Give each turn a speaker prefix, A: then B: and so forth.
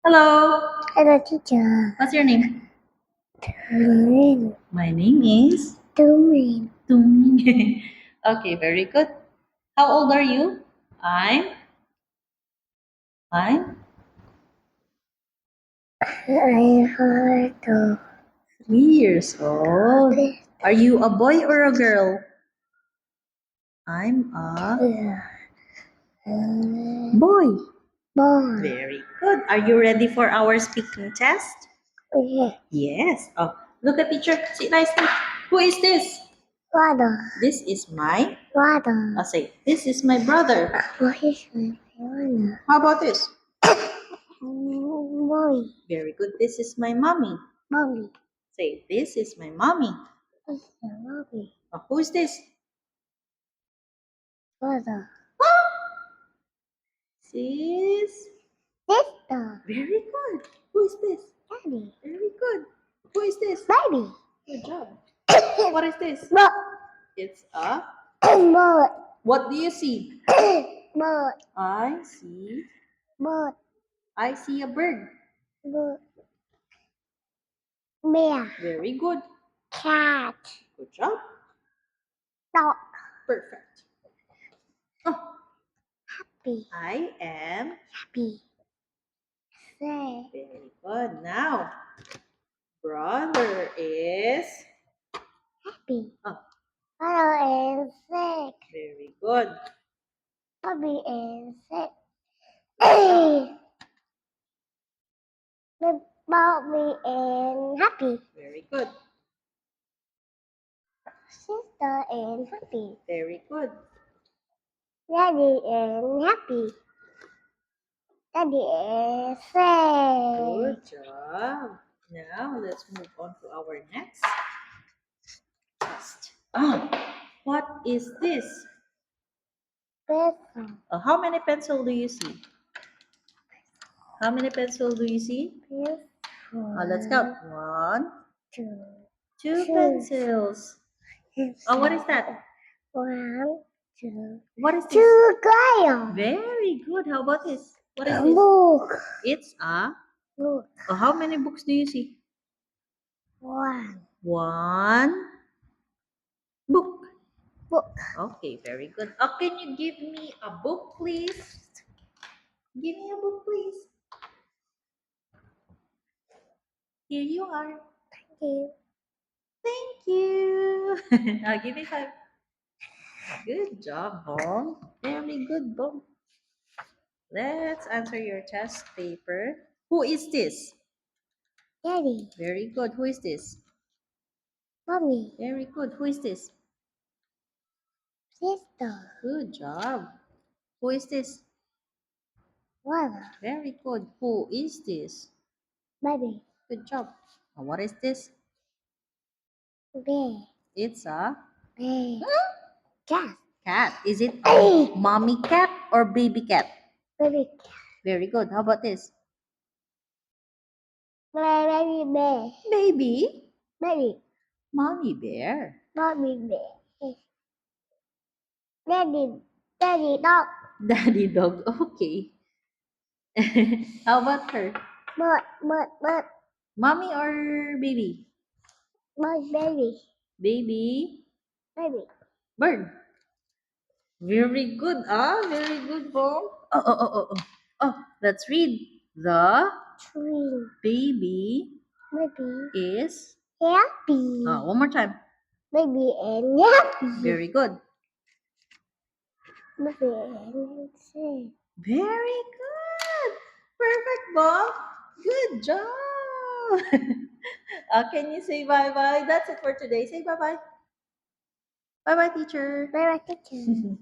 A: Hello,
B: Hello, teacher.
A: what's your name?
B: Turing.
A: My name is
B: Turing.
A: Tung. Okay, very good. How old are you? I'm I'm
B: I heard the
A: 3 years old. Are you a boy or a girl? I'm a boy.
B: boy.
A: Very good. Are you ready for our speaking test?
B: Yeah.
A: Yes. Oh, look at teacher. Sit nicely. Who is this?
B: Water.
A: This is my.
B: Water.
A: I'll say, this is my brother.
B: What is my water?
A: How about this?
B: Boy.
A: Very good. This is my mommy.
B: Mommy.
A: Say, this is my mommy.
B: This is mommy.
A: Oh, who is this?
B: Water.
A: Sis.
B: Sister.
A: Very good. Who is this?
B: Daddy.
A: Very good. Who is this?
B: Baby.
A: Good job. What is this?
B: Bird.
A: It's a.
B: Bird.
A: What do you see?
B: Bird.
A: I see.
B: Bird.
A: I see a bird.
B: Bird. Bear.
A: Very good.
B: Cat.
A: Good job.
B: Dog.
A: Perfect. Oh,
B: Happy.
A: I am.
B: Happy. Say.
A: Very good. Now, brother is.
B: Happy.
A: Oh,
B: Hello is sick.
A: very good.
B: Bobby is sick. Bobby is happy.
A: Very good.
B: Sister is happy.
A: Very good.
B: Daddy is happy. Daddy is sick.
A: Good job. Now let's move on to our next test. What is this?
B: Pencil.
A: How many pencil do you see? How many pencil do you see? Let's count. One,
B: Two.
A: two pencils. What is that?
B: One, two.
A: What is this?
B: Two crayons.
A: Very good. How about this? What is this?
B: Book.
A: It's a.
B: Book.
A: How many books do you see?
B: One.
A: One book.
B: Book.
A: Okay, very good. Can you give me a book, please? Give me a book, please. Here you are.
B: Thank you.
A: Thank you. I'll give you 5. Good job, Bong. Very good, Bong. Let's answer your test paper. Who is this?
B: Daddy.
A: Very good. Who is this?
B: Mommy.
A: Very good. Who is this?
B: Sister.
A: Good job. Who is this?
B: Water.
A: Very good. Who is this?
B: Baby.
A: Good job. What is this?
B: Bear.
A: It's a
B: Bear. Cat.
A: cat. Is it a mommy cat or baby cat?
B: Baby cat.
A: Very good. How about this?
B: Baby bear.
A: Baby.
B: Baby.
A: Mommy bear.
B: Mommy bear. Daddy. Daddy dog.
A: Daddy dog. Okay. How about her?
B: Bird.
A: Mommy or baby?
B: Bird. Baby.
A: Baby.
B: Baby.
A: Bird. Very good. Very good, Bo. Let's read. The
B: Tree.
A: baby
B: Baby.
A: is.
B: Happy.
A: One more time.
B: Baby and happy.
A: Very good.
B: Baby and say.
A: Very good. Perfect, Bob. Good job. Can you say bye-bye? That's it for today. Say bye-bye. Bye-bye, teacher.
B: Bye bye, teacher.